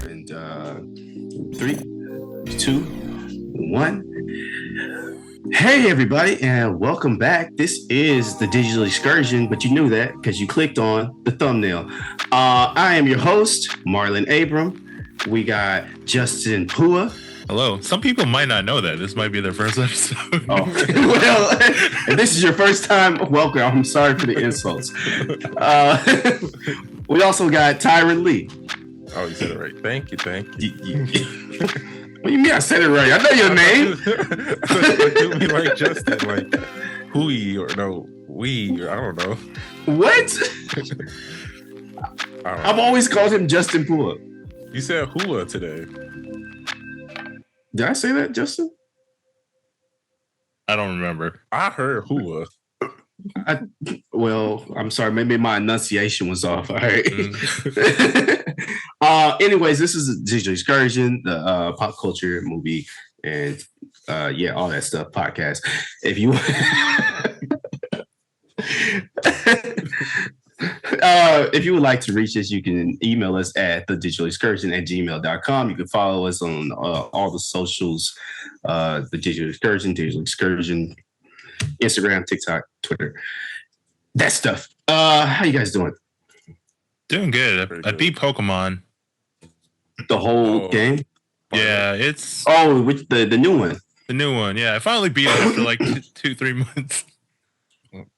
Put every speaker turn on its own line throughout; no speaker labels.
And 3, 2, 1. Hey, everybody, and welcome back. This is the Digital Excursion, but you knew that because you clicked on the thumbnail. I am your host, Marlon Abram. We got Justin Pua.
Hello. Some people might not know that. This might be their first episode.
Oh, well, if this is your first time, welcome. I'm sorry for the insults. We also got Tyron Lee.
Oh, you said it right. Thank you.
What do you mean I said it right? I know your name.
Do me like Justin, like Hui or no, we, or I don't know.
What? I've always called him Justin Pua.
You said Hua today.
Did I say that, Justin?
I don't remember.
I heard Hua.
Well, I'm sorry. Maybe my enunciation was off. All right. Anyways, this is a Digital Excursion, the pop culture movie and all that stuff podcast. If you if you would like to reach us, you can email us at thedigitalexcursion@gmail.com. You can follow us on all the socials, the Digital Excursion, Instagram, TikTok, Twitter, that stuff. How you guys doing?
Doing good. I beat Pokemon.
The whole game?
Yeah, it's
which the new one.
The new one, yeah. I finally beat it after like 2-3 months.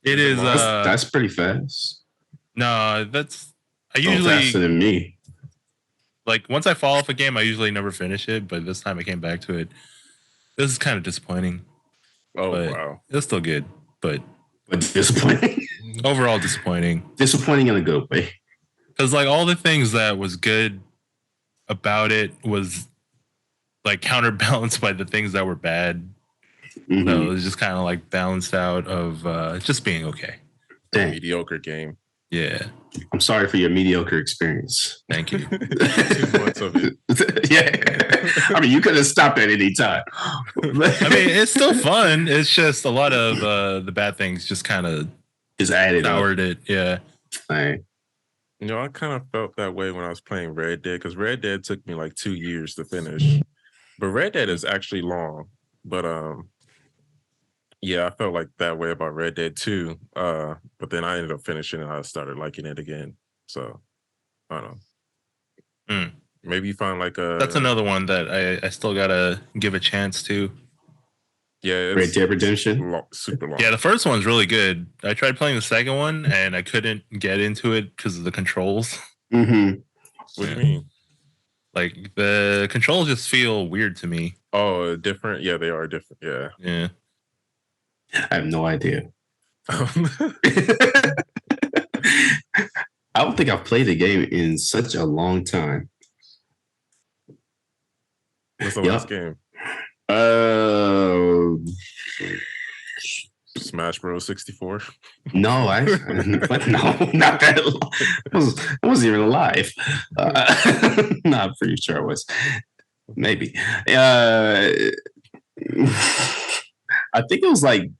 It is
that's pretty fast.
No, I usually
faster than me.
Like once I fall off a game, I usually never finish it, but this time I came back to it. This is kind of disappointing.
Oh, wow.
It's still good, but
disappointing.
Overall disappointing.
Disappointing in a good way.
Because like all the things that was good about it was like counterbalanced by the things that were bad. Mm-hmm. So it was just kind of like balanced out of just being okay.
Dang.
Mediocre game.
Yeah.
I'm sorry for your mediocre experience.
Thank you.
2 months of it.
Yeah. I mean, you could have stopped at any time.
I mean, it's still fun. It's just a lot of the bad things just kind of
just added
soured it. Yeah.
All right.
You know, I kind of felt that way when I was playing Red Dead, because Red Dead took me like 2 years to finish. But Red Dead is actually long. But yeah, I felt like that way about Red Dead 2. But then I ended up finishing and I started liking it again. So I don't know. Maybe you find like
that's another one that I still gotta give a chance to.
Yeah, it's
Red Dead Redemption.
Super long.
Yeah, the first one's really good. I tried playing the second one and I couldn't get into it because of the controls.
Mm-hmm.
What do you mean?
Like the controls just feel weird to me.
Oh, different? Yeah, they are different. Yeah.
Yeah.
I have no idea. I don't think I've played the game in such a long time.
What's the last game? Smash Bros. 64.
No, no, not that long. I wasn't even alive. No, I'm pretty sure I was. Maybe. I think it was like,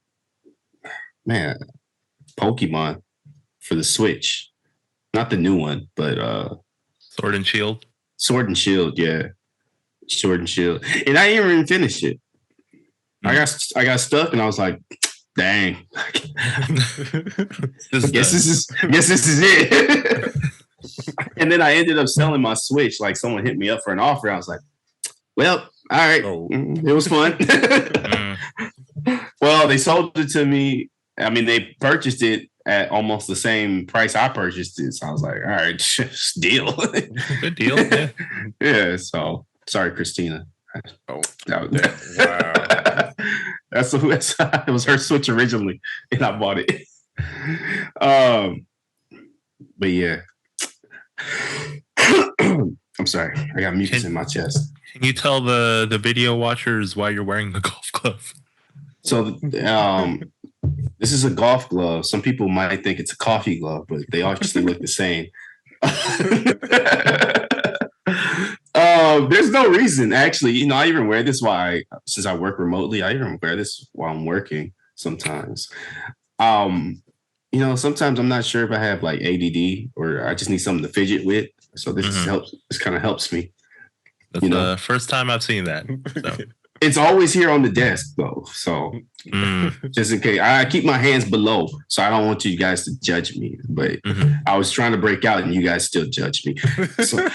man, Pokemon for the Switch. Not the new one, but
Sword and Shield.
Sword and Shield, yeah. Sword and Shield. And I didn't even finish it. I got stuck and I was like, dang. Guess this is it. And then I ended up selling my Switch. Like someone hit me up for an offer. I was like, well, all right. It was fun. Well, they sold it to me. I mean, they purchased it at almost the same price I purchased it. So I was like, all right, deal.
Good deal. Yeah.
Yeah. So sorry, Christina.
Oh,
wow. It was her Switch originally, and I bought it. But yeah. I'm sorry. I got mucus in my chest.
Can you tell the video watchers why you're wearing the golf glove?
So this is a golf glove. Some people might think it's a coffee glove, but they obviously look the same. There's no reason, actually. I even wear this since I work remotely. I even wear this while I'm working sometimes. Sometimes I'm not sure if I have like ADD or I just need something to fidget with. So this helps. This kind of helps me.
That's the first time I've seen that. So.
It's always here on the desk, though. So just in case, I keep my hands below, so I don't want you guys to judge me. But I was trying to break out, and you guys still judge me. So.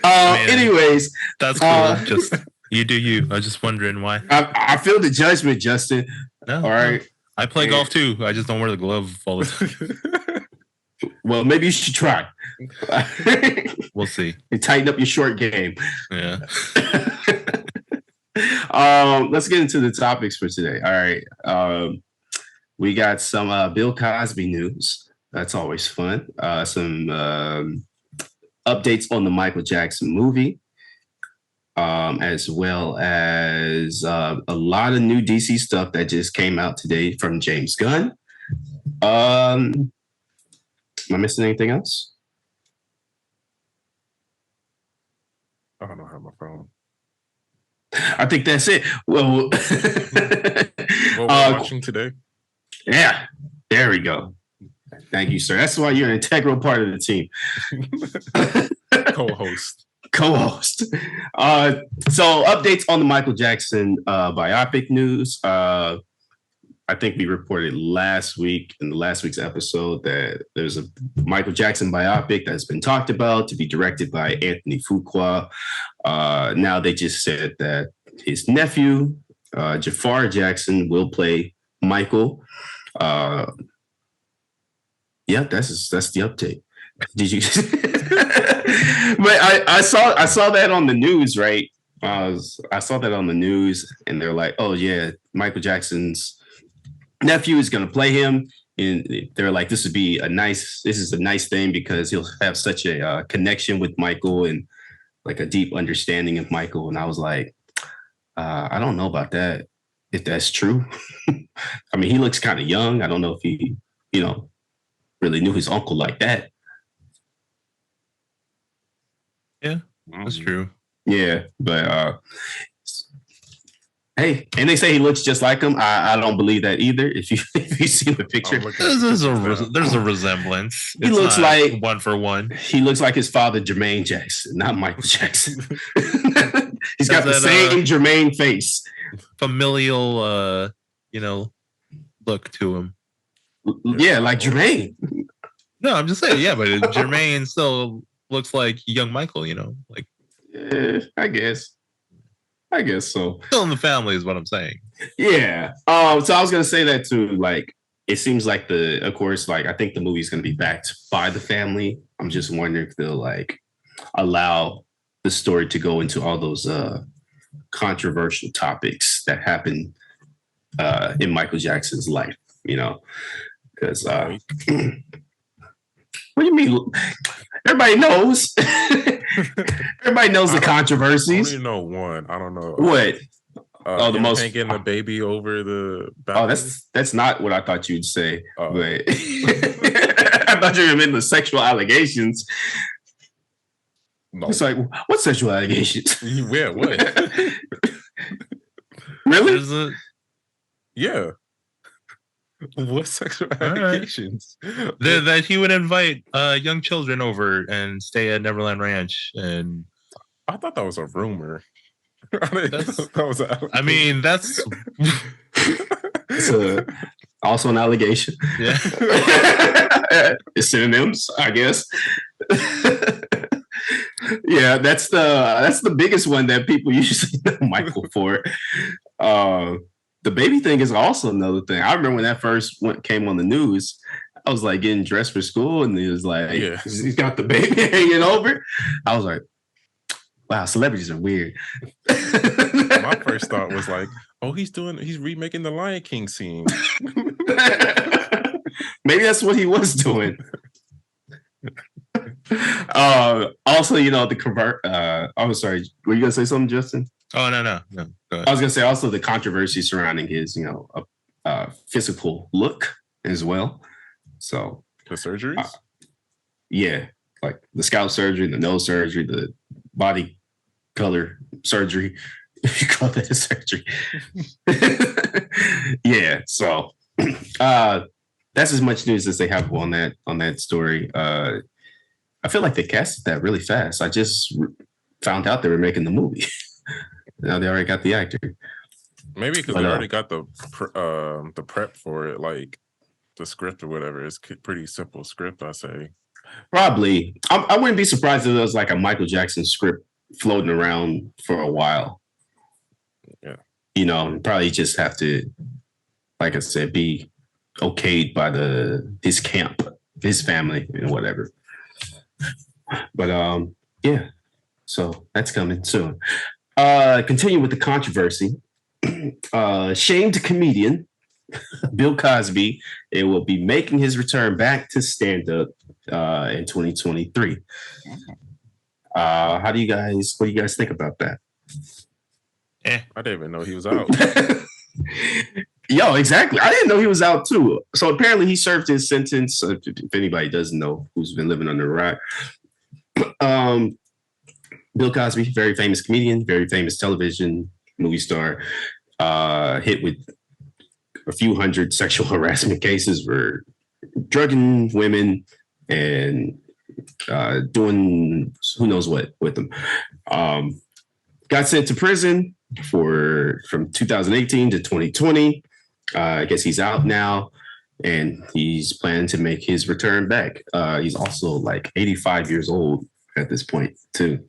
Anyways,
that's cool. Just you do you. I was just wondering why.
I feel the judgment, Justin.
No,
all right.
I play golf too. I just don't wear the glove all the time.
Well, maybe you should try.
We'll see.
You tighten up your short game.
Yeah.
Let's get into the topics for today. All right. We got some Bill Cosby news. That's always fun. Some updates on the Michael Jackson movie, as well as a lot of new DC stuff that just came out today from James Gunn. Am I missing anything else?
I don't have my phone.
I think that's it. Well,
what we're watching today?
Yeah, there we go. Thank you, sir. That's why you're an integral part of the team.
Co-host.
So updates on the Michael Jackson biopic news. I think we reported last week in the last week's episode that there's a Michael Jackson biopic that's been talked about to be directed by Anthony Fuqua. Now they just said that his nephew, Jaafar Jackson, will play Michael. Yeah, that's the update. Did you? But I saw that on the news, right? I saw that on the news, and they're like, "Oh yeah, Michael Jackson's nephew is going to play him." And they're like, this is a nice thing because he'll have such a connection with Michael and like a deep understanding of Michael. And I was like, I don't know about that, if that's true. I mean, he looks kind of young. I don't know if he, really knew his uncle like that.
Yeah, that's true.
Yeah, but hey, and they say he looks just like him. I don't believe that either. If you see the picture,
there's a resemblance.
He looks like
one for one.
He looks like his father, Jermaine Jackson, not Michael Jackson. He's got the same Jermaine face,
familial, look to him.
Yeah, like Jermaine.
No, I'm just saying. Yeah, but Jermaine still looks like young Michael. Like.
I guess so.
Still in the family is what I'm saying.
Yeah. So I was gonna say that too. Like, it seems like of course, I think the movie's gonna be backed by the family. I'm just wondering if they'll allow the story to go into all those controversial topics that happen in Michael Jackson's life. Because what do you mean? Everybody knows. Everybody knows the controversies.
I only know one. I don't know
what.
The most getting a baby over the balcony?
Oh, that's not what I thought you'd say. Oh. But I thought you were in the sexual allegations.
No.
It's like, what sexual allegations?
Yeah, what?
Really?
Yeah. What sexual allegations?
That he would invite young children over and stay at Neverland Ranch, and
I thought that was a rumor.
That's
it's also an allegation.
Yeah,
it's synonyms, I guess. Yeah, that's the biggest one that people usually know Michael for. The baby thing is also another thing. I remember when that first came on the news, I was like getting dressed for school, and he was like, he's got the baby hanging over. I was like, wow, celebrities are weird.
My first thought was like, oh, he's remaking the Lion King scene.
Maybe that's what he was doing. Also, the convert. I'm sorry. Were you gonna say something, Justin?
Oh no. Go ahead.
I was gonna say also the controversy surrounding his, physical look as well. So
the surgeries,
yeah, like the scalp surgery, the nose surgery, the body color surgery, if you call that a surgery. Yeah. So that's as much news as they have on that story. I feel like they casted that really fast. found out they were making the movie. Now they already got the actor.
Maybe because they already got the prep for it, like the script or whatever. It's pretty simple script, I say.
Probably. I wouldn't be surprised if there was like a Michael Jackson script floating around for a while.
Yeah.
You know, probably just have to, like I said, be okayed by his camp, his family, and whatever. But yeah. So that's coming soon. Continue with the controversy. Shamed comedian Bill Cosby, it will be making his return back to stand-up in 2023. What do you guys think about that?
I didn't even know he was out.
Yo, exactly. I didn't know he was out too. So apparently he served his sentence. If anybody doesn't know, who's been living under a rock. Bill Cosby, very famous comedian, very famous television movie star, hit with a few hundred sexual harassment cases for drugging women and doing who knows what with them. Got sent to prison from 2018 to 2020. I guess he's out now, and he's planning to make his return back. He's also like 85 years old at this point too.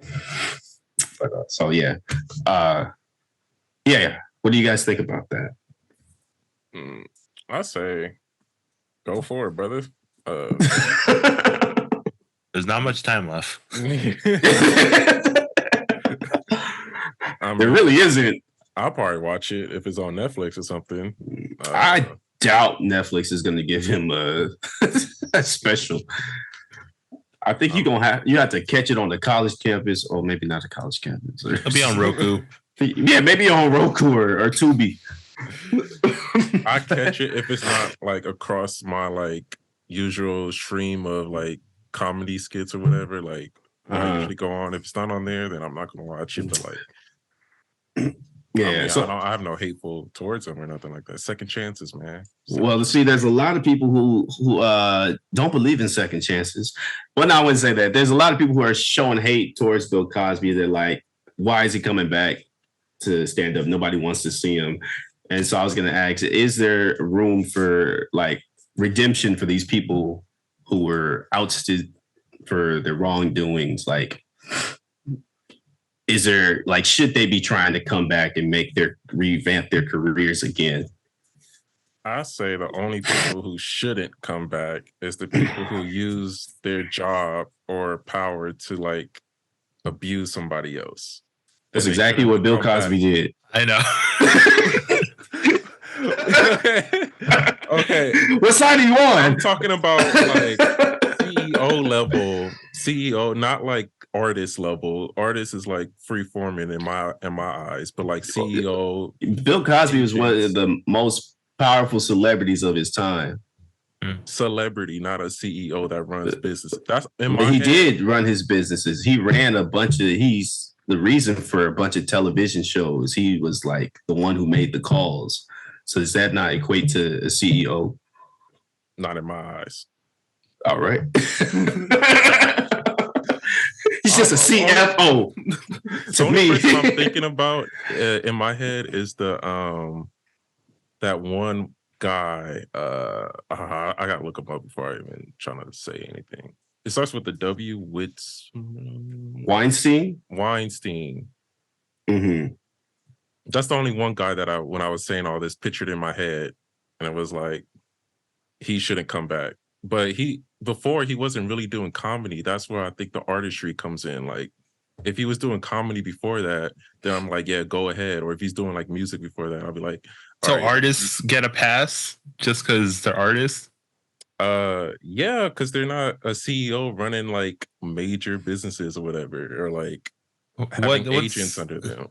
But so yeah. What do you guys think about that?
I say go for it, brother.
There's not much time left.
There really isn't.
I'll probably watch it if it's on Netflix or something.
I doubt Netflix is going to give him a special. I think you have to catch it on the college campus, or maybe not the college campus.
It'll be on Roku.
Yeah, maybe on Roku or Tubi.
I catch it if it's not like across my like usual stream of like comedy skits or whatever. Like I usually go on. If it's not on there, then I'm not gonna watch it. But like,
yeah,
I mean,
so
I have no hateful towards them or nothing like that. Second chances, man.
Well, see, there's a lot of people who don't believe in second chances. Well, no, I wouldn't say that. There's a lot of people who are showing hate towards Bill Cosby. They're like, why is he coming back to stand up? Nobody wants to see him. And so I was going to ask, is there room for like redemption for these people who were ousted for their wrongdoings? Like, is there like, should they be trying to come back and revamp their careers again?
I say the only people who shouldn't come back is the people who use their job or power to like abuse somebody else.
That's exactly what Bill Cosby did.
I know.
Okay.
What side are you on?
I'm talking about like CEO, not like artist level. Artist is like free forming in my eyes, but like CEO.
Bill Cosby was one of the most powerful celebrities of his time.
Celebrity, not a CEO that runs business. That's
he did run his businesses. He ran he's the reason for a bunch of television shows. He was like the one who made the calls. So does that not equate to a CEO?
Not in my eyes.
All right. He's just a CFO.
The only person I'm thinking about in my head is the that one guy. I gotta look him up before I even try to say anything. It starts with the W.
Weinstein.
Mm-hmm. That's the only one guy that when I was saying all this, pictured in my head, and it was like he shouldn't come back. But before he wasn't really doing comedy. That's where I think the artistry comes in. Like if he was doing comedy before that, then I'm like, yeah, go ahead. Or if he's doing like music before that, I'll be like,
so right. Artists get a pass just because they're artists?
Yeah, because they're not a CEO running like major businesses or whatever, or like having agents under them.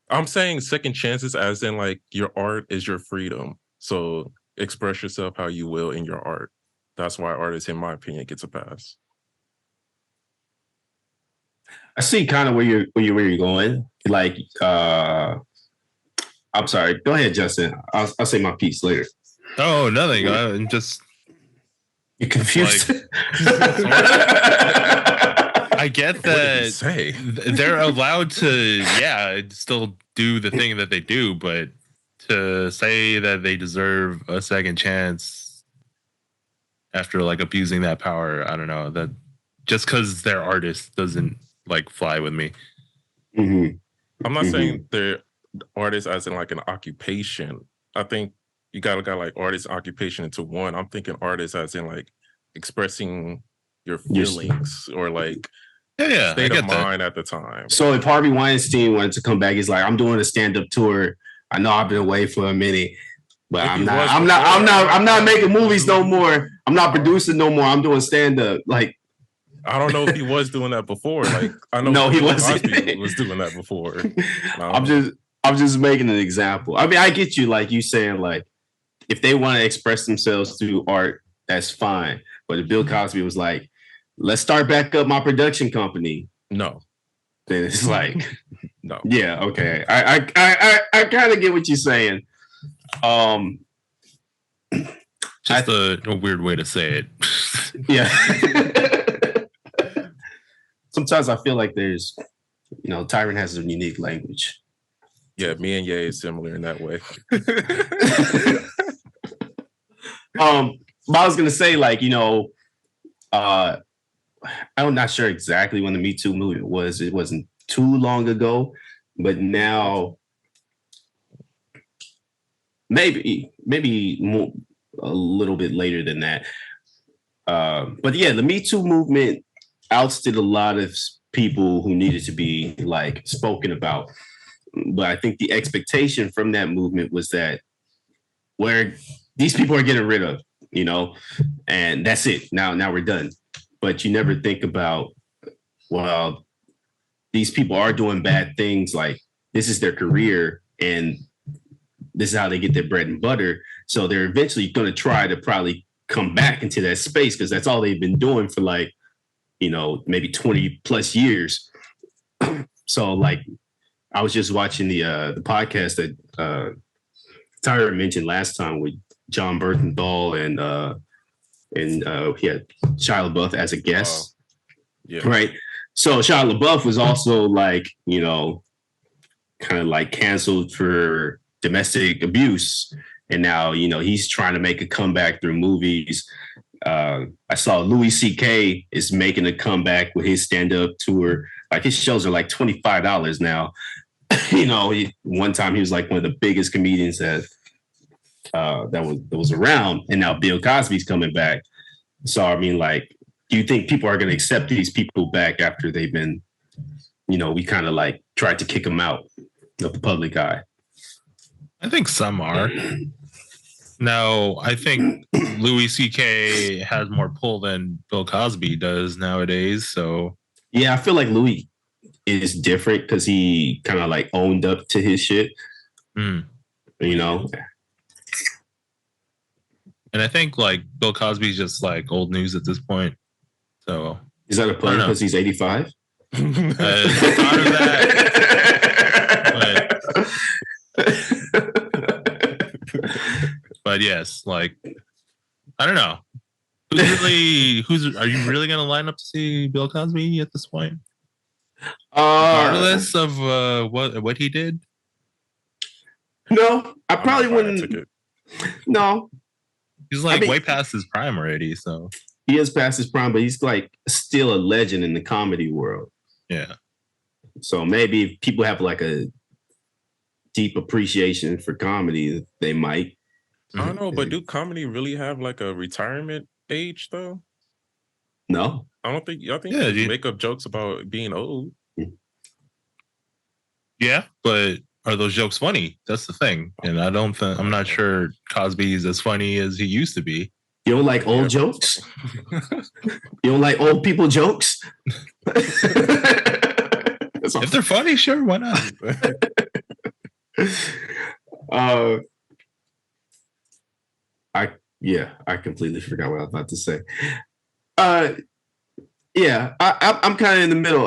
I'm saying second chances as in like your art is your freedom. So express yourself how you will in your art. That's why artists, in my opinion, gets a pass.
I see kind of where you're going. Like, I'm sorry. Go ahead, Justin. I'll say my piece later.
Oh, nothing. I'm just.
You're confused.
Like, I get
What did he
that
say?
they're allowed to, still do the thing that they do, but to say that they deserve a second chance after like abusing that power, I don't know, that just because they're artists doesn't like fly with me.
Mm-hmm.
I'm not saying they're artists as in like an occupation. I think you gotta got like artist occupation into one. I'm thinking artists as in like expressing your feelings or like state of mind at the time.
So if Harvey Weinstein wanted to come back, he's like, I'm doing a stand-up tour. I know I've been away for a minute, but I'm not making movies no more. I'm not producing no more. I'm doing stand-up. Like,
I don't know if he was doing that before. Like, I know
he
Bill
wasn't.
Cosby was doing that before.
I'm just making an example. I mean, I get you, like you saying, like, if they want to express themselves through art, that's fine. But if Bill Cosby was like, let's start back up my production company.
No.
Then it's like,
no.
Yeah, okay. I kind of get what you're saying.
Just a weird way to say it.
Yeah. Sometimes I feel like there's, Tyron has a unique language.
Yeah, me and Ye is similar in that way.
But I was gonna say, like, I'm not sure exactly when the Me Too movement was. It wasn't too long ago, but now maybe more, a little bit later than that. But yeah, the Me Too movement ousted a lot of people who needed to be like spoken about. But I think the expectation from that movement was that where these people are getting rid of, and that's it. Now we're done. But you never think about, well, these people are doing bad things. Like, this is their career and this is how they get their bread and butter. So they're eventually going to try to probably come back into that space because that's all they've been doing for like, maybe 20 plus years. So like, I was just watching the podcast that Tyra mentioned last time with John Bernthal and he had Shia LaBeouf as a guest.
Yeah.
Right. So Shia LaBeouf was also like, kind of like canceled for domestic abuse. And now, he's trying to make a comeback through movies. I saw Louis C.K. is making a comeback with his stand-up tour. Like, his shows are like $25 now. One time he was like one of the biggest comedians that was around, and now Bill Cosby's coming back. So I mean, like, do you think people are going to accept these people back after they've been, we kind of like tried to kick them out of the public eye?
I think some are. No, I think Louis C.K. has more pull than Bill Cosby does nowadays. So
yeah, I feel like Louis is different because he kind of like owned up to his shit.
Mm. And I think like Bill Cosby's just like old news at this point. So
is that a pun because he's 85?
Thought of that. But yes, like, I don't know. Are you really gonna line up to see Bill Cosby at this point? Regardless of what he did?
No, I probably wouldn't. No.
He's like way past his prime already, so
he is past his prime, but he's like still a legend in the comedy world.
Yeah.
So maybe if people have like a deep appreciation for comedy, they might.
I don't know, but do comedy really have like a retirement age though?
No.
I don't think you make up jokes about being old.
Yeah, but are those jokes funny? That's the thing. And I'm not sure Cosby is as funny as he used to be.
You don't like old jokes? You don't like old people jokes?
If they're funny, sure, why not?
I completely forgot what I was about to say. I'm kind of in the middle.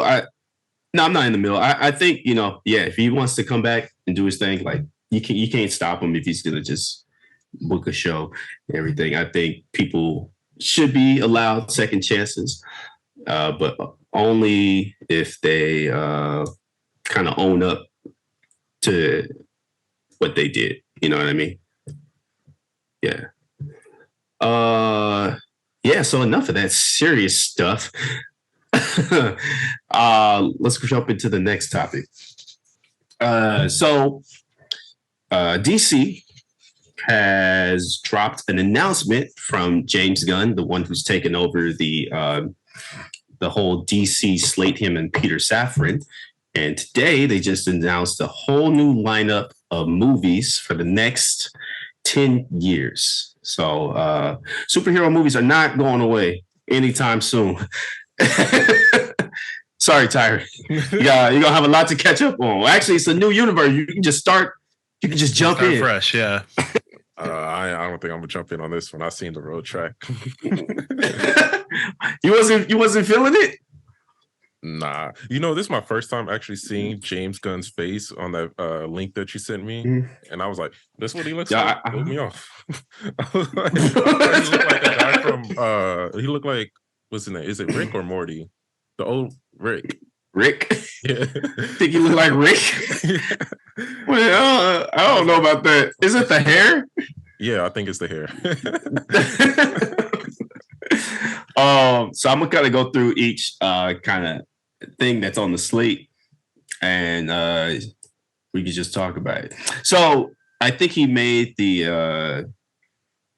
No, I'm not in the middle. I think, if he wants to come back and do his thing, like, you can't stop him if he's gonna just book a show and everything. I think people should be allowed second chances. But only if they kind of own up to what they did. You know what I mean? Yeah. Yeah, so enough of that serious stuff. Let's jump into the next topic. DC has dropped an announcement from James Gunn, the one who's taken over the whole DC slate, him and Peter Safran. And today they just announced a whole new lineup of movies for the next 10 years. So superhero movies are not going away anytime soon. Sorry, Tyre. You're gonna have a lot to catch up on. Well, actually, it's a new universe. You can just start. You can just jump in
fresh. Yeah.
I don't think I'm gonna jump in on this one. I've seen the road track.
You wasn't feeling it?
Nah. This is my first time actually seeing James Gunn's face on that link that you sent me. And I was like, this is what he looks like. Pulled me off. He looked like a guy from he looked like, what's his name? Is it Rick or Morty? The old Rick.
Rick?
Yeah.
Think you look like Rick? Well, I don't know about that. Is it the hair?
Yeah, I think it's the hair.
So I'm gonna kind of go through each kind of thing that's on the slate, and we can just talk about it. So I think he made the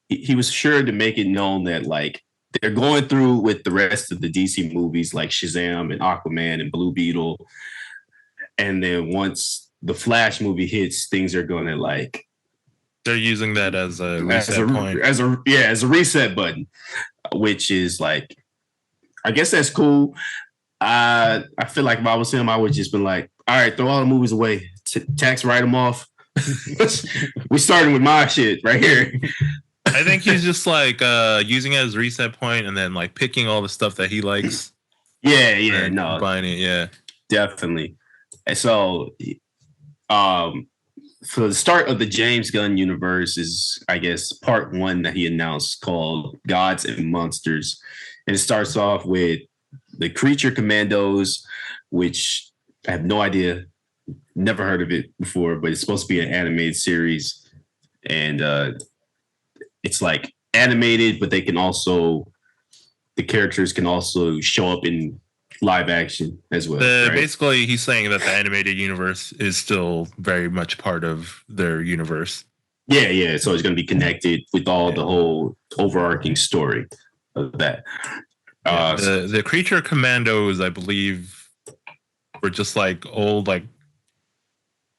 he was sure to make it known that like they're going through with the rest of the DC movies like Shazam and Aquaman and Blue Beetle, and then once the Flash movie hits, things are going to like
they're using that as a reset point,
as a reset button, which is like, I guess that's cool. I feel like if I was him, I would just been like, all right, throw all the movies away, tax write them off. We starting with my shit right here.
I think he's just like using it as a reset point and then like picking all the stuff that he likes.
Yeah,
combining it, yeah,
definitely. And so, for the start of the James Gunn universe is, I guess, part one that he announced called Gods and Monsters, and it starts off with the Creature Commandos, which I have no idea, never heard of it before, but it's supposed to be an animated series, and it's like animated, but the characters can also show up in live action as well. Right?
Basically, he's saying that the animated universe is still very much part of their universe.
Yeah. So it's going to be connected with all the whole overarching story of that.
The Creature Commandos, I believe, were just like old, like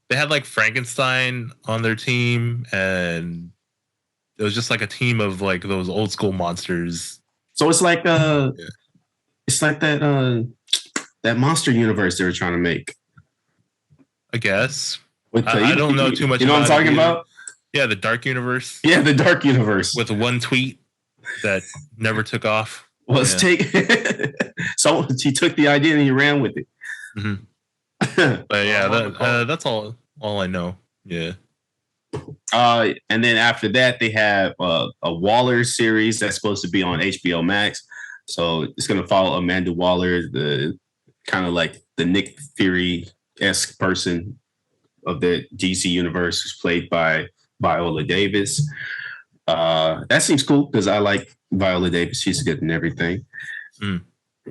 they had like Frankenstein on their team, and it was just like a team of like those old school monsters.
So it's like it's like that monster universe they were trying to make.
I guess. I don't know too much.
You know what I'm talking about?
Yeah, the Dark Universe.
Yeah, the Dark Universe
with one tweet that never took off.
Well, let's take. So he took the idea and he ran with it.
Mm-hmm. But yeah, that's all I know. Yeah.
And then after that, they have a Waller series that's supposed to be on HBO Max. So it's going to follow Amanda Waller, the kind of like the Nick Fury-esque person of the DC universe, who's played by Viola Davis. That seems cool because I like Viola Davis. She's good in everything. Mm.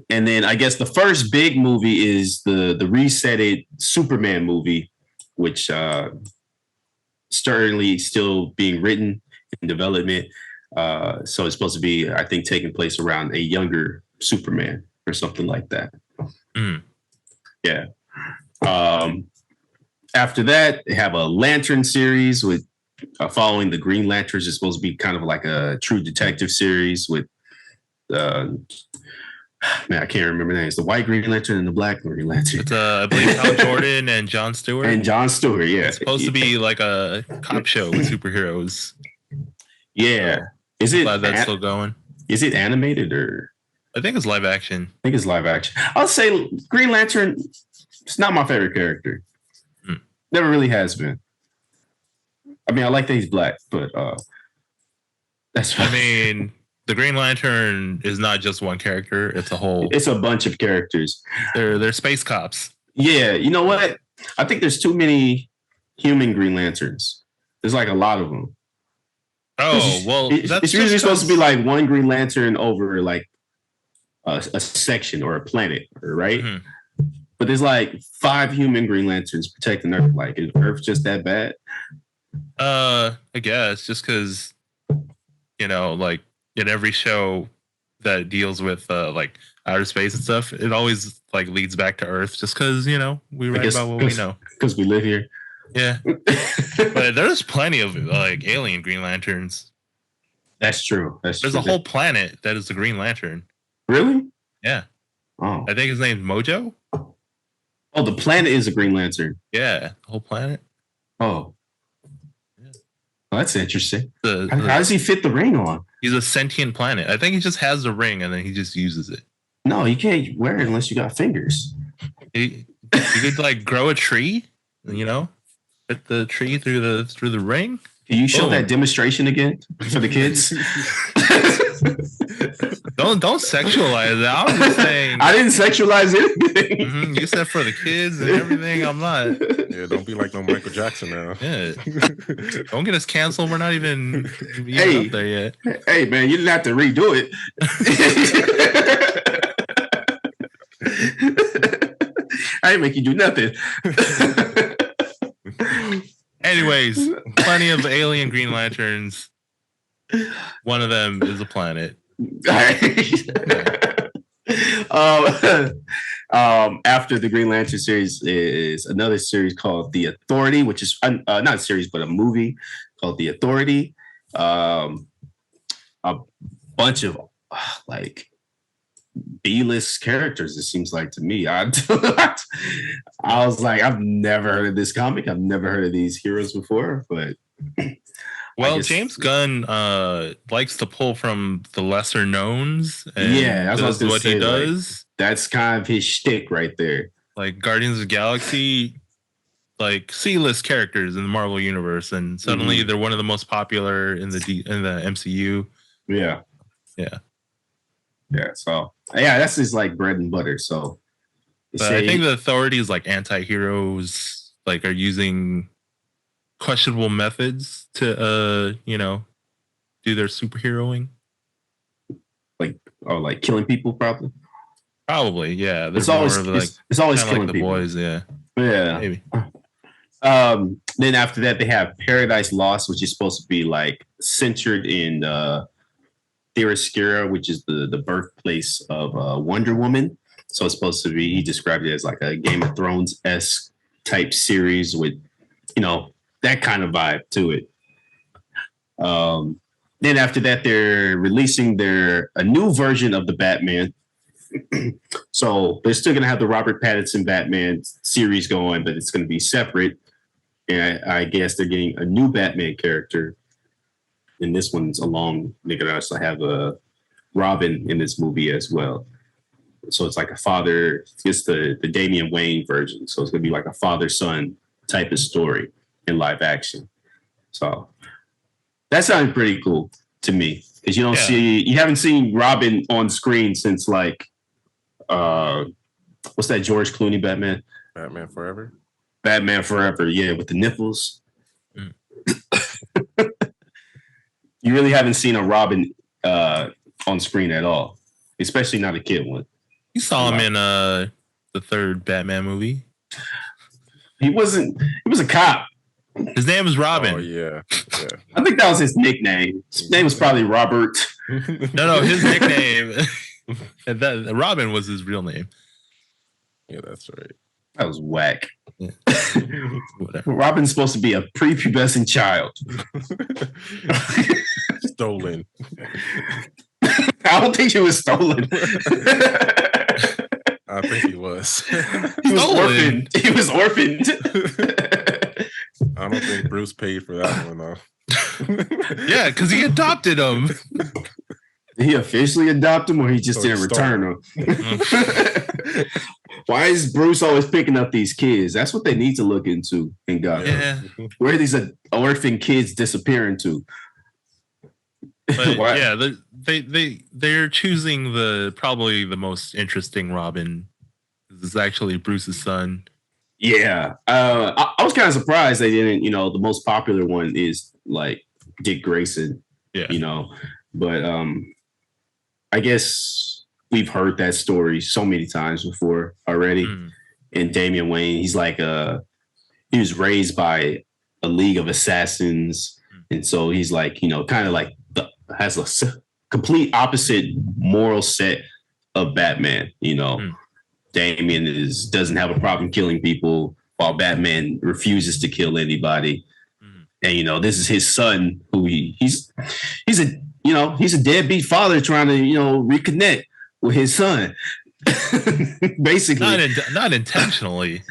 And then I guess the first big movie is the resetted Superman movie, which sternly still being written in development. So it's supposed to be, I think, taking place around a younger Superman or something like that. Mm. Yeah. After that, they have a Lantern series with following the Green Lanterns. It's supposed to be kind of like a true detective series with, man, I can't remember names. The White Green Lantern and the Black Green Lantern.
It's, I believe, Hal Jordan and Jon Stewart.
And Jon Stewart, yeah.
It's supposed to be like a cop show with superheroes.
Yeah. Is it?
Glad that's still going.
Is it animated or?
I think it's live action.
I think it's live action. I'll say Green Lantern. It's not my favorite character. Never really has been. I mean, I like that he's black, but that's.
I mean, the Green Lantern is not just one character; it's a whole.
It's a bunch of characters.
They're space cops.
Yeah, you know what? I think there's too many human Green Lanterns. There's like a lot of them.
Oh well,
it's usually supposed to be like one Green Lantern over like a section or a planet, right? Mm-hmm. But there's like 5 human Green Lanterns protecting Earth. Like, is Earth just that bad?
I guess just because, like in every show that deals with like outer space and stuff, it always like leads back to Earth just because, we write about what we know.
Because we live here.
Yeah. But there's plenty of like alien Green Lanterns.
That's true.
There's a whole planet that is the Green Lantern.
Really?
Yeah.
Oh.
I think his name's Mojo.
Oh, the planet is a Green Lantern.
Yeah, the whole planet.
Oh. Yeah. Well, that's interesting. How does he fit the ring on?
He's a sentient planet. I think he just has the ring and then he just uses it.
No, you can't wear it unless you got fingers.
You could like grow a tree, fit the tree through the ring.
Can you show that demonstration again for the kids?
Don't sexualize it. I was just saying.
I didn't sexualize anything.
Mm-hmm. You said for the kids and everything. I'm not.
Yeah, don't be like no Michael Jackson now.
Yeah. Don't get us canceled. We're not even up there yet.
Hey, man, you didn't have to redo it. I didn't make you do nothing.
Anyways, plenty of alien Green Lanterns. One of them is a planet.
After the Green Lantern series is another series called The Authority, which is not a series, but a movie called The Authority. A bunch of like B-list characters, it seems like to me. I was like, I've never heard of this comic. I've never heard of these heroes before, but
well, James Gunn likes to pull from the lesser knowns. And
that's what
he does.
Like, that's kind of his shtick right there.
Like Guardians of the Galaxy, like C-list characters in the Marvel universe, and suddenly they're one of the most popular in the MCU.
Yeah. So that's his like bread and butter. So,
but I think the Authority is like anti-heroes, like are using questionable methods to do their superheroing,
like killing people, probably.
Yeah.
It's always killing
like the
people.
Boys, yeah,
maybe. Then after that, they have Paradise Lost, which is supposed to be like centered in Themyscira, which is the birthplace of Wonder Woman. So it's supposed to be, he described it as like a Game of Thrones-esque type series with, that kind of vibe to it. Then after that, they're releasing a new version of the Batman. So they're still going to have the Robert Pattinson Batman series going, but it's going to be separate. And I guess they're getting a new Batman character. And this one's along. They're going to also have a Robin in this movie as well. So it's like a father, it's the Damian Wayne version. So it's going to be like a father-son type of story in live action. So that sounded pretty cool to me. Because you haven't seen Robin on screen since like, what's that George Clooney Batman?
Batman Forever?
Batman Forever, yeah, with the nipples. Mm. You really haven't seen a Robin on screen at all, especially not a kid one.
You saw him in the third Batman movie.
He was a cop.
His name was Robin.
Oh, yeah.
I think that was his nickname. His name was probably Robert.
No, his nickname. Robin was his real name.
Yeah, that's right.
That was whack.
Yeah.
Robin's supposed to be a prepubescent child.
Stolen.
I don't think he was stolen.
I think he was.
He was orphaned. He was orphaned.
I don't think Bruce paid for that one, though.
Yeah, because he adopted him.
Did he officially adopt him, or he just didn't return him? Why is Bruce always picking up these kids? That's what they need to look into in Gotham.
Yeah.
Where are these orphan kids disappearing to?
But yeah, they're choosing probably the most interesting Robin. This is actually Bruce's son.
Yeah, I was kind of surprised they didn't. The most popular one is like Dick Grayson.
Yeah,
But I guess we've heard that story so many times before already. And Damian Wayne, he's like he was raised by a league of assassins, and so he's like kind of like has a complete opposite moral set of Batman. Damian doesn't have a problem killing people, while Batman refuses to kill anybody. And this is his son, who he's a deadbeat father trying to reconnect with his son. Basically,
not intentionally.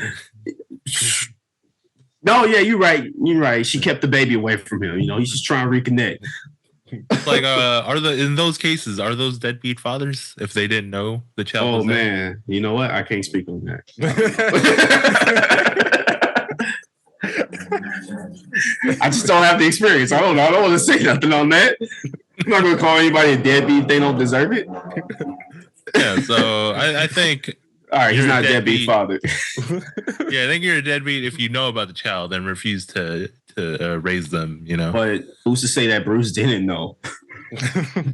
No, yeah, you're right. You're right. She kept the baby away from him. He's just trying to reconnect.
Like, in those cases, are those deadbeat fathers if they didn't know the child?
Oh man, you know what? I can't speak on that. I just don't have the experience. I don't want to say nothing on that. I'm not going to call anybody a deadbeat if they don't deserve it.
Yeah, so I think.
All right, he's not a deadbeat father.
Yeah, I think you're a deadbeat if you know about the child and refuse to raise them.
But who's to say that Bruce didn't know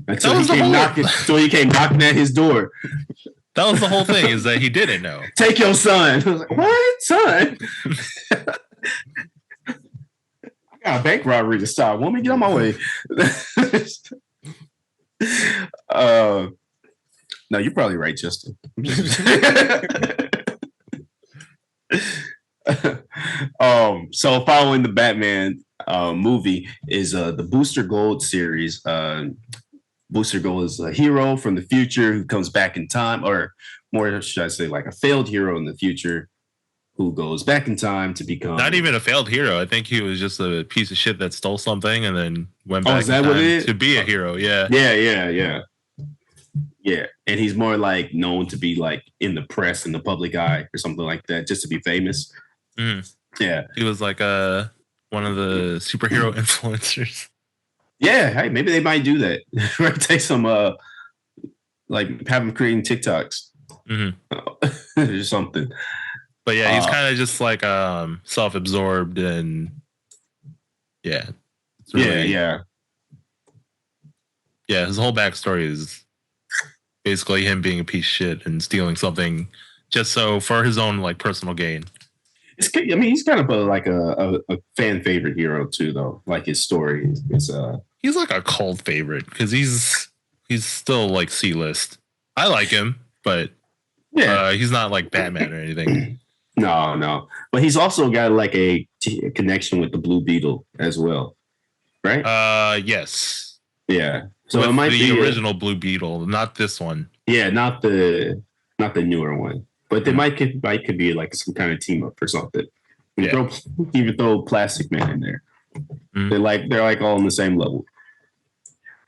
until he came knocking at his door?
That was the whole thing, is that he didn't know.
Take your son. I was like, what, son? I got a bank robbery to stop. Want me to get on my way? No, you're probably right, Justin. So following the Batman movie is the Booster Gold series. Booster Gold is a hero from the future who comes back in time, or more should I say, like a failed hero in the future who goes back in time to become
not even a failed hero. I think he was just a piece of shit that stole something and then went back
in time
to be a hero. Yeah.
Yeah, and he's more like known to be like in the press, in the public eye, or something like that, just to be famous. Yeah,
he was like one of the superhero influencers.
Yeah, hey, maybe they might do that. Right, take some like have him creating TikToks or something.
But yeah, he's kind of just like self-absorbed and yeah,
yeah.
His whole backstory is basically him being a piece of shit and stealing something just so for his own like personal gain.
He's kind of a fan favorite hero too, though. Like his story
he's like a cult favorite because he's still like C-list. I like him, but he's not like Batman or anything.
No, but he's also got like a connection with the Blue Beetle as well, right?
Yes.
Yeah. So it might be
the original Blue Beetle, not this one.
Yeah, not the newer one. But they might could be like some kind of team up or something. Even throw Plastic Man in there. They're like all on the same level.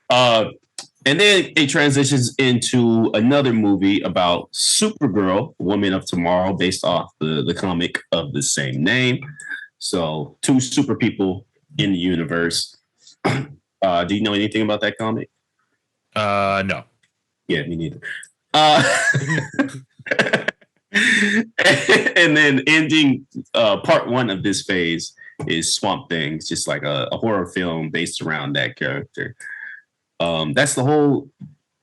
And then it transitions into another movie about Supergirl, Woman of Tomorrow, based off the comic of the same name. So 2 super people in the universe. Do you know anything about that comic?
No.
Yeah, me neither. And then ending part 1 of this phase is Swamp Thing. It's just like a horror film based around that character. That's the whole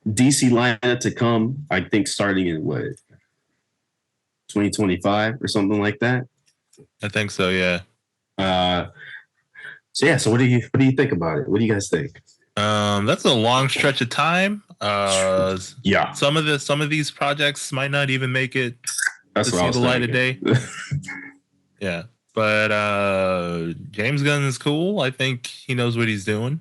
DC lineup to come, I think, starting in 2025 or something like that.
I think so, yeah.
So what do you think about it? What do you guys think?
That's a long stretch of time.
Yeah.
Some of these projects might not even make it to see the light of day. Yeah. But James Gunn is cool. I think he knows what he's doing.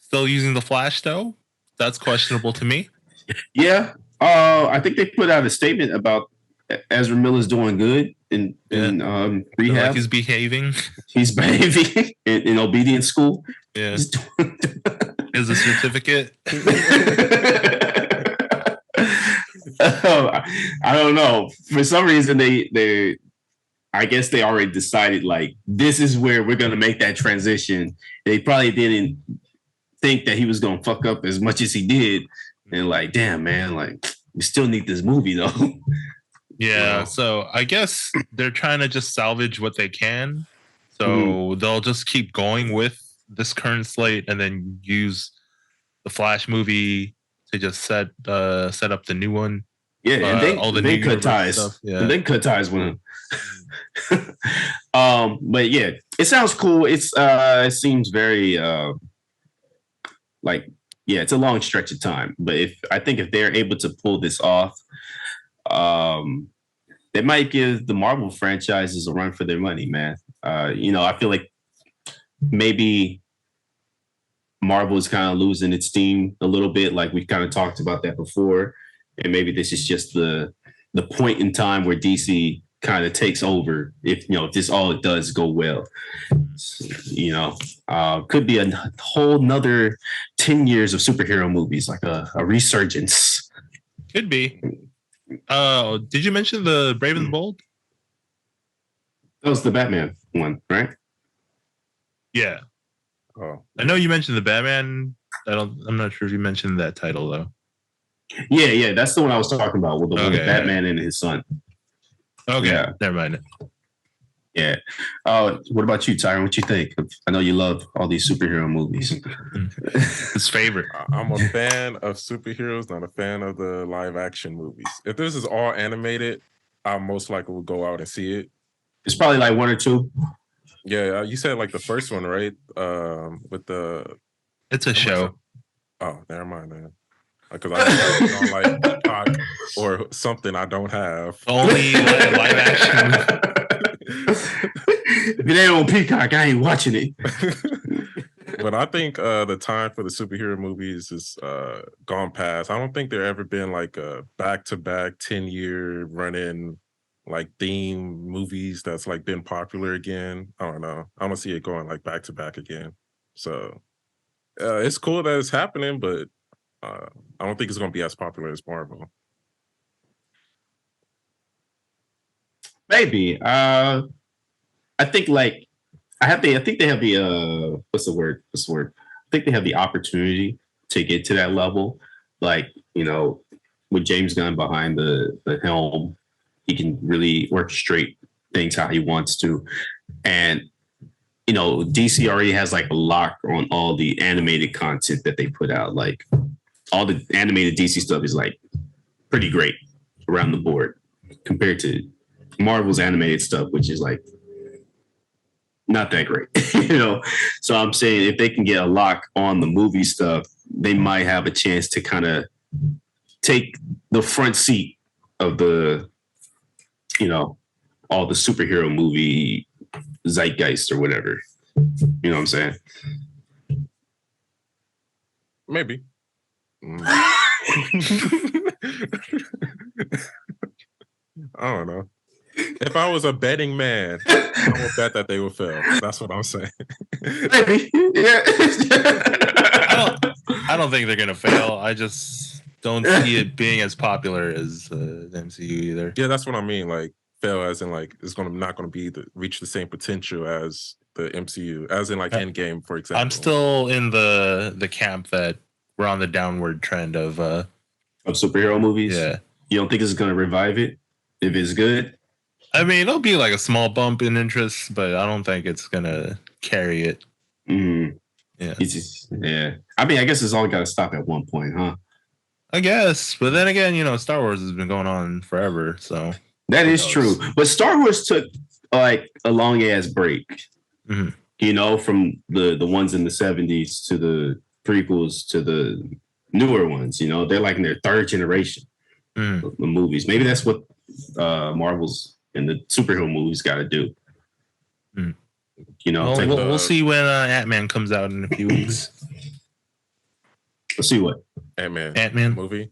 Still using the Flash though. That's questionable to me.
Yeah. I think they put out a statement about Ezra Miller's doing good in rehab.
Like he's behaving.
He's behaving in obedience school.
Yeah. Is a certificate.
I don't know. For some reason, they I guess they already decided like this is where we're gonna make that transition. They probably didn't think that he was gonna fuck up as much as he did, and like, damn man, like we still need this movie though.
Yeah, so I guess they're trying to just salvage what they can. So they'll just keep going with this current slate and then use the Flash movie to just set up the new one.
Yeah, and
all the
they
new
cut ties.
Stuff. Yeah.
And they cut ties with him. But yeah, it sounds cool. It seems very like it's a long stretch of time. But I think if they're able to pull this off, they might give the Marvel franchises a run for their money, man. I feel like maybe Marvel is kind of losing its steam a little bit, like we've kind of talked about that before. And maybe this is just the point in time where DC kind of takes over if this all it does go well. Could be a whole nother 10 years of superhero movies, like a resurgence.
Could be. Did you mention the Brave and the Bold?
That was the Batman one, right?
Yeah.
Oh,
I know you mentioned the Batman. I'm not sure if you mentioned that title though.
Yeah, that's the one I was talking about with the one with Batman and his son.
Okay, yeah. Never mind.
Yeah. What about you, Tyron? What you think? I know you love all these superhero movies.
His favorite.
I'm a fan of superheroes, not a fan of the live action movies. If this is all animated, I most likely will go out and see it.
It's probably like one or two.
Yeah, you said like the first one, right? With the.
It's a show.
Oh, never mind, man. Because I don't like Peacock or something I don't have.
Only live action.
If it ain't on Peacock, I ain't watching it.
But I think the time for the superhero movies is gone past. I don't think there ever been like a back-to-back 10-year running like theme movies that's like been popular again. I don't know. I don't see it going like back-to-back again. So it's cool that it's happening, but I don't think it's going to be as popular as Marvel.
Maybe. I think like I think they have the what's the word? I think they have the opportunity to get to that level. Like, with James Gunn behind the helm, he can really orchestrate things how he wants to. And DC already has like a lock on all the animated content that they put out. Like all the animated DC stuff is like pretty great around the board compared to Marvel's animated stuff, which is like not that great, So I'm saying if they can get a lock on the movie stuff, they might have a chance to kind of take the front seat of the, all the superhero movie zeitgeist or whatever. You know what I'm saying?
Maybe. I don't know. If I was a betting man, I would bet that they would fail. That's what I'm saying.
Maybe. Yeah.
I don't think they're gonna fail. I just don't see it being as popular as the MCU either.
Yeah, that's what I mean. Like fail, as in like it's not gonna be reach the same potential as the MCU, as in like Endgame, for example.
I'm still in the camp that we're on the downward trend of
superhero movies.
Yeah.
You don't think it's gonna revive it if it's good?
I mean, it'll be like a small bump in interest, but I don't think it's gonna carry it.
Mm-hmm.
Yeah.
Yeah. I mean, I guess it's all got to stop at one point, huh?
I guess, but then again, Star Wars has been going on forever, so
that is true. But Star Wars took like a long ass break.
Mm-hmm.
From the ones in the 70s to the prequels to the newer ones. They're like in their third generation of the movies. Maybe that's what Marvel's and the superhero movies got to do.
Mm. We'll see when Ant-Man comes out in a few weeks.
Let's see what
Ant-Man movie.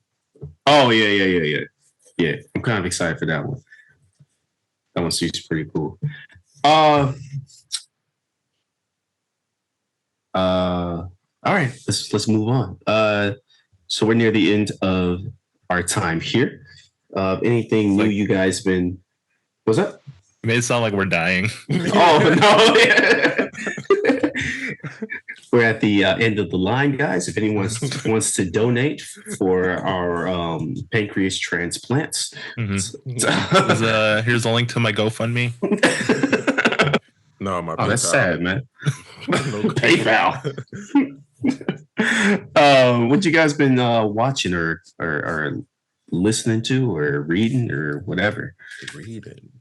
Oh yeah. I'm kind of excited for that one. That one seems pretty cool. All right, let's move on. So we're near the end of our time here. Anything new you guys been? What's that?
It made it sound like we're dying.
Oh no! We're at the end of the line, guys. If anyone wants to donate for our pancreas transplants,
here's a link to my GoFundMe.
No, my
PayPal. That's sad, man.
No
PayPal. What you guys been watching or listening to or reading or whatever?
Reading.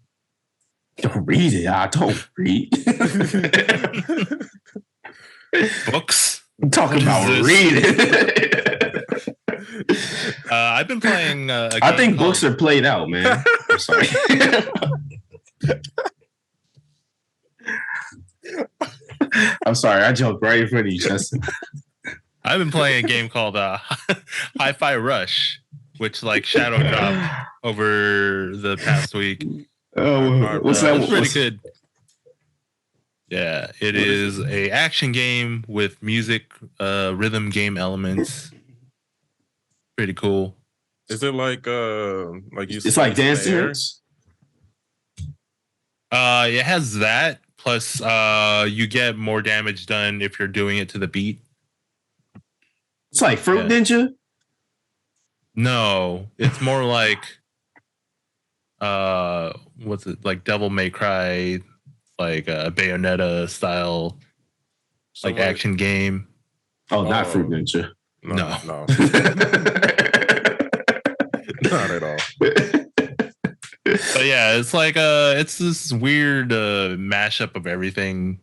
Don't read it. I don't read.
Books.
Talk about reading.
I've been playing.
I think books are played out, man. I'm sorry. I'm sorry. I jumped right in front of you, Justin.
I've been playing a game called Hi-Fi Rush, which like shadow dropped over the past week.
Oh, what's that?
It's pretty good. Yeah, it is a action game with music, rhythm game elements. Pretty cool.
Is it like you?
It's like Dance Dance.
It has that. Plus, you get more damage done if you're doing it to the beat.
It's like Fruit Ninja. No,
it's more like what's it like? Devil May Cry, like a Bayonetta style, like action game.
Oh, not Fruit Ninja.
No. Not at all.
But yeah, it's like it's this weird mashup of everything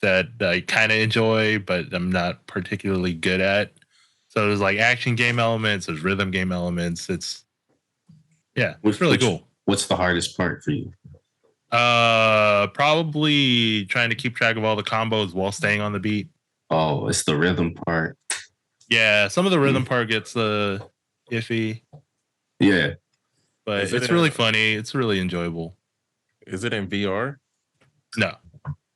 that I kind of enjoy, but I'm not particularly good at. So there's like action game elements, there's rhythm game elements. It's really cool.
What's the hardest part for you?
Probably trying to keep track of all the combos while staying on the beat.
Oh, it's the rhythm part.
Yeah, some of the rhythm part gets iffy.
Yeah.
But it's really funny. It's really enjoyable.
Is it in VR?
No.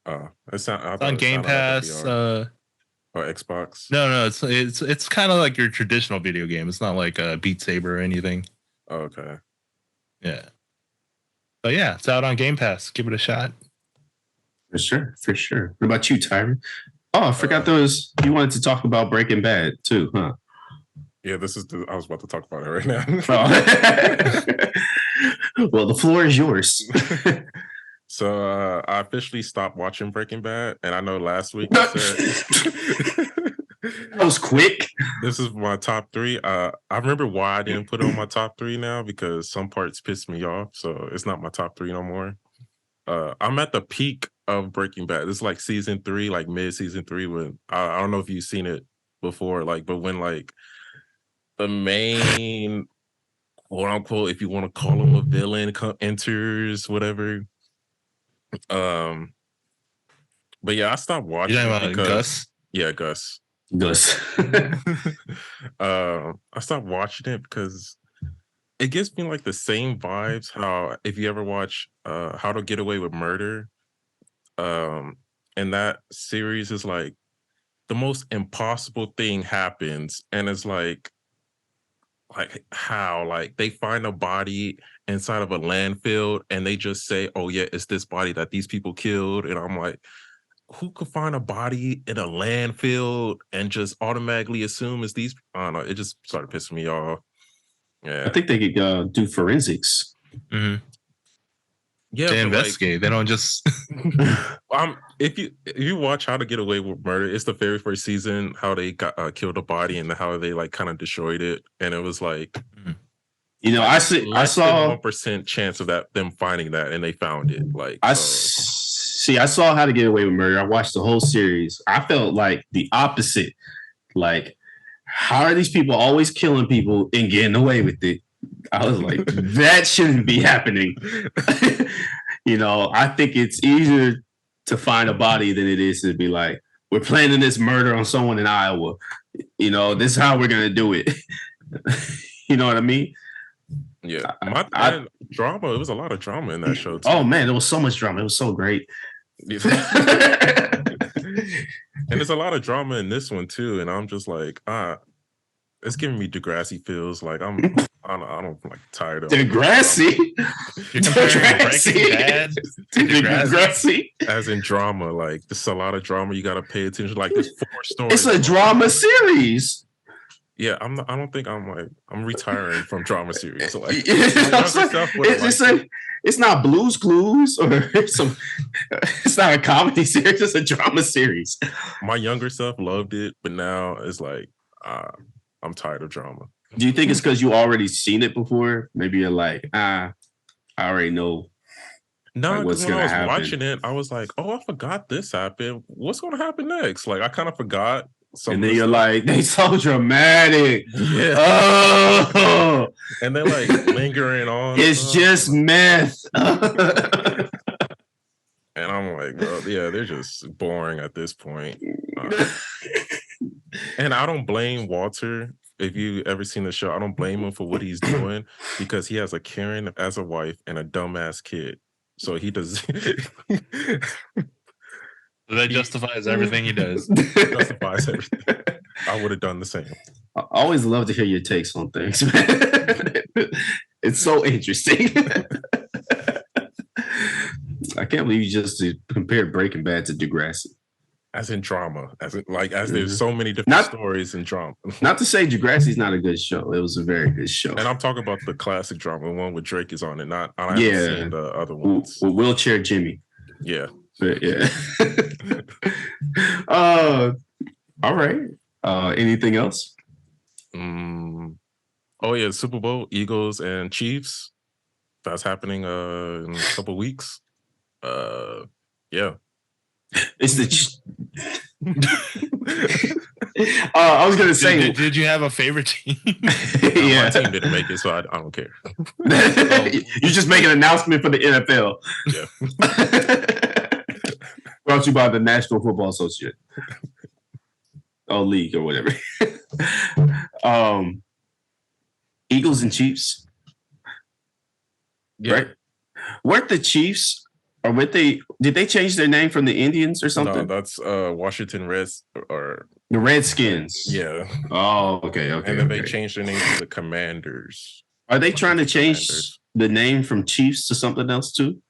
Oh,
it's on Game Pass.
Or Xbox?
No. It's kind of like your traditional video game. It's not like a Beat Saber or anything.
Oh, okay.
Yeah. But yeah, it's out on Game Pass. Give it a shot.
For sure. What about you, Tyron? Oh, I forgot those. You wanted to talk about Breaking Bad too, huh?
Yeah, I was about to talk about it right now.
Well, the floor is yours.
So I officially stopped watching Breaking Bad, and I know last week I said
that was quick.
This is my top 3. I remember why I didn't put it on my top 3 now, because some parts pissed me off, so it's not my top 3 no more. I'm at the peak of Breaking Bad. This is like season 3, like mid season 3. When I don't know if you've seen it before, like, but when like the main, quote unquote, if you want to call him a villain, enters, whatever. But yeah, I stopped watching.
You're talking about Gus?
Yeah, Gus. I stopped watching it because it gives me like the same vibes. How if you ever watch How to Get Away with Murder, and that series is like the most impossible thing happens, and it's like how like they find a body inside of a landfill and they just say, oh yeah, it's this body that these people killed. And I'm like, who could find a body in a landfill and just automatically assume it's these? I don't know. It just started pissing me off. Yeah,
I think they could do forensics.
Mm-hmm.
Yeah,
they investigate. Like, they don't just.
If you watch How to Get Away with Murder, it's the very first season how they got killed a body and how they like kind of destroyed it, and it was like,
you know, I saw
1% chance of them finding that, and they found it. Like
I saw How to Get Away with Murder. I watched the whole series. I felt like the opposite. Like, how are these people always killing people and getting away with it? I was like, that shouldn't be happening. You know, I think it's easier to find a body than it is to be like, we're planning this murder on someone in Iowa. You know, this is how we're going to do it. You know what I mean?
Yeah. Drama. It was a lot of drama in that show, too.
Oh, man, there was so much drama. It was so great.
And there's a lot of drama in this one, too. And I'm just like, It's giving me Degrassi feels. Like I don't like tired of
Degrassi.
You're comparing Breaking Bad to Degrassi.
As in drama, like there's a lot of drama you gotta pay attention. Like there's 4 stories.
It's a drama series.
Yeah, I don't think I'm retiring from drama series. So like,
it's not Blue's Clues or it's not a comedy series. It's a drama series.
My younger self loved it, but now it's like I'm tired of drama.
Do you think it's because you already seen it before? Maybe you're like, I already know.
No, because when I was watching it, I was like, oh, I forgot this happened. What's going to happen next? Like, I kind of forgot.
And then you're like, they so dramatic.
Yeah.
Oh.
And they're like lingering on.
It's just meth.
And I'm like, oh, yeah, they're just boring at this point. And I don't blame Walter. If you ever seen the show, I don't blame him for what he's doing because he has a Karen as a wife and a dumbass kid. So he does.
That justifies everything he does.
Justifies everything. I would have done the same.
I always love to hear your takes on things, man. It's so interesting. I can't believe you just compared Breaking Bad to Degrassi.
As in drama, as there's so many different stories in drama.
Not to say Degrassi's not a good show. It was a very good show.
And I'm talking about the classic drama, the one with Drake is on it. I haven't seen the other ones.
With Wheelchair Jimmy.
Yeah.
But yeah. All right. Anything else?
Oh yeah, Super Bowl, Eagles and Chiefs. That's happening in a couple weeks. Yeah.
It's the. I was gonna say.
Did you have a favorite team?
Yeah,
my team didn't make it, so I don't care.
You just make an announcement for the NFL.
Yeah.
Brought to you by the National Football Association. League or whatever. Eagles and Chiefs.
Yeah.
Right? Weren't the Chiefs? Or did they change their name from the Indians or something?
No, that's Washington Reds or
the Redskins.
Yeah.
Oh, okay.
And then they changed their name to the Commanders.
Are they trying to change the name from Chiefs to something else too?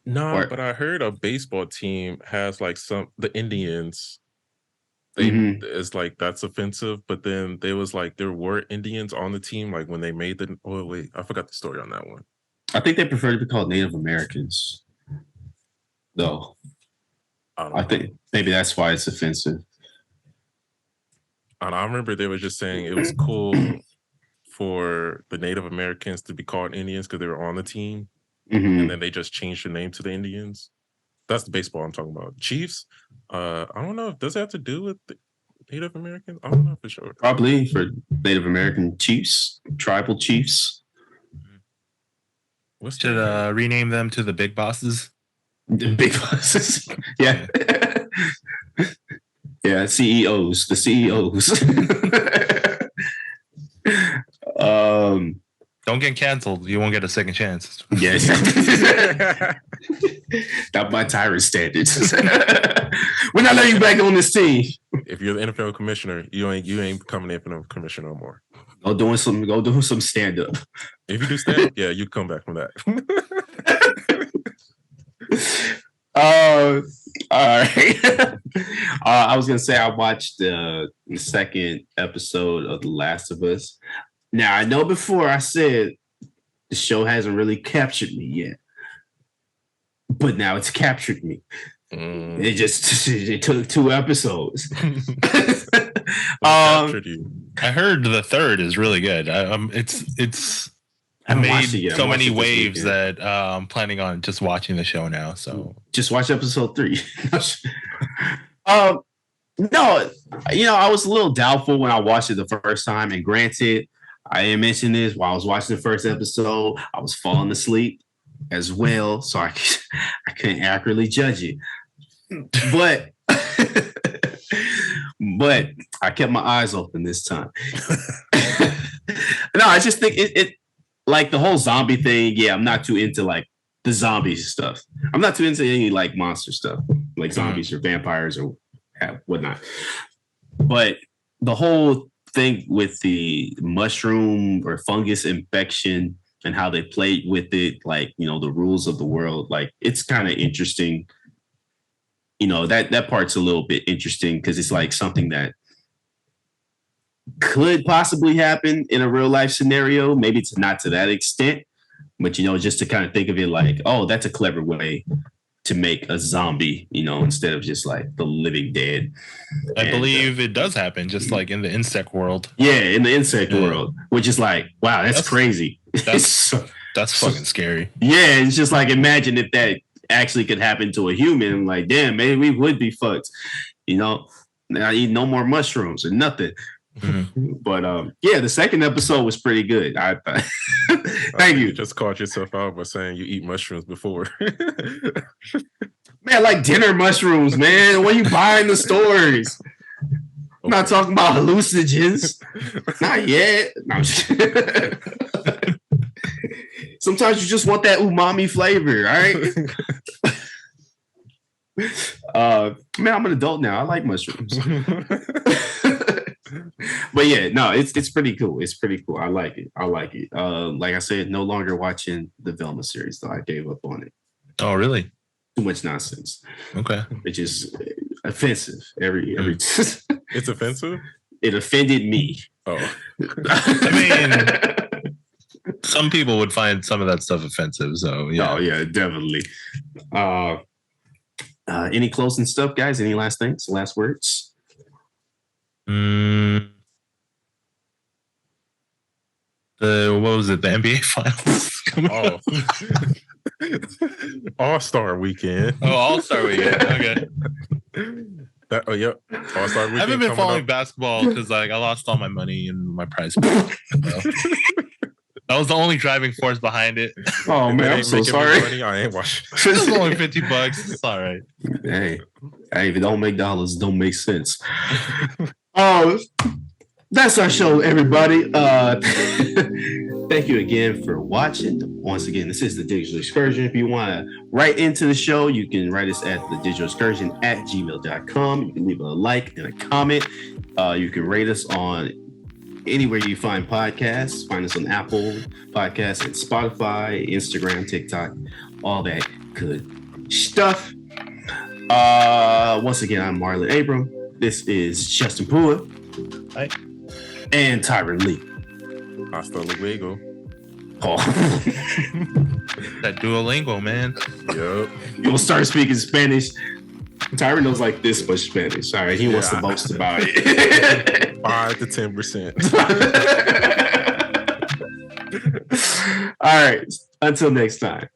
No, but I heard a baseball team has like the Indians. It's like that's offensive, but then there were Indians on the team like when they made the. Oh wait, I forgot the story on that one.
I think they prefer to be called Native Americans. Though, I think maybe that's why it's offensive.
And I remember they were just saying it was cool for the Native Americans to be called Indians because they were on the team, and then they just changed the name to the Indians. That's the baseball I'm talking about. Chiefs, I don't know. Does it have to do with the Native Americans? I don't know for sure.
Probably for Native American chiefs, tribal chiefs.
Should rename them to the Big Bosses?
The Big Bosses. Yeah. Yeah, CEOs. The CEOs.
Don't get canceled. You won't get a second chance.
Yes. Not by Tyrant standards. We're not letting you back on this team.
If you're the NFL commissioner, you ain't becoming NFL commissioner no more.
Go doing some stand up.
If you do stand up, yeah, you come back from that.
All right. I was gonna say I watched the second episode of The Last of Us. Now I know before I said the show hasn't really captured me yet, but now it's captured me. It took 2 episodes.
Captured you.
I heard the third is really good. It's I made so many waves that I'm planning on just watching the show now. So
just watch episode 3. No, I was a little doubtful when I watched it the first time. And granted, I didn't mention this while I was watching the first episode. I was falling asleep as well, so I couldn't accurately judge it. But but I kept my eyes open this time. No, I just think it like the whole zombie thing. Yeah, I'm not too into like the zombies stuff. I'm not too into any like monster stuff, like zombies or vampires or whatnot. But the whole think with the mushroom or fungus infection and how they played with it, like, you know, the rules of the world, like it's kind of interesting. You know, that part's a little bit interesting because it's like something that could possibly happen in a real life scenario. Maybe it's not to that extent, but, you know, just to kind of think of it like, oh, that's a clever way to make a zombie, you know, instead of just like the living dead.
I believe it does happen, just like in the insect world.
Yeah, in the insect world, which is like, wow, that's crazy.
That's fucking scary.
Yeah, it's just like, imagine if that actually could happen to a human. Like, damn, maybe we would be fucked. You know, I eat no more mushrooms or nothing. Mm-hmm. But yeah, the second episode was pretty good. I thought. Thank you.
You just caught yourself out by saying you eat mushrooms before.
Man, like dinner mushrooms, man. What you buy in the stores? I'm not talking about hallucinogens. Not yet. No, sometimes you just want that umami flavor, all right? Man, I'm an adult now. I like mushrooms. But yeah, no, it's pretty cool. It's pretty cool. I like it. Like I said, no longer watching the Velma series, though. I gave up on it.
Oh, really?
Too much nonsense.
Okay.
It's just offensive. Every
It's offensive?
It offended me.
Oh.
I mean, some people would find some of that stuff offensive, so yeah.
Oh, yeah, definitely. Any closing stuff, guys? Any last things? Last words?
What was it? The NBA Finals.
All-Star Weekend.
Oh, All-Star Weekend. Okay.
Yep. All-Star Weekend.
I haven't been following basketball because like I lost all my money in my prize pool. So. That was the only driving force behind it.
Oh man, I'm so sorry.
Money, I ain't watching.
It was only $50. It's all right.
Hey, if it don't make dollars, it don't make sense. Oh, that's our show, everybody. Thank you again for watching. Once again, this is the Digital Excursion. If you want to write into the show, you can write us at thedigitalexcursion@gmail.com. You can leave a like and a comment. You can rate us on anywhere you find podcasts. Find us on Apple Podcasts and Spotify, Instagram, TikTok, all that good stuff. Once again, I'm Marlon Abram. This is Justin Pua.
Hi.
And Tyron Lee.
Hasta luego.
Oh.
That Duolingo, man.
Yep.
You'll start speaking Spanish. Tyron knows like this much Spanish. All right, he wants to boast about it.
5 to 10%.
All right, until next time.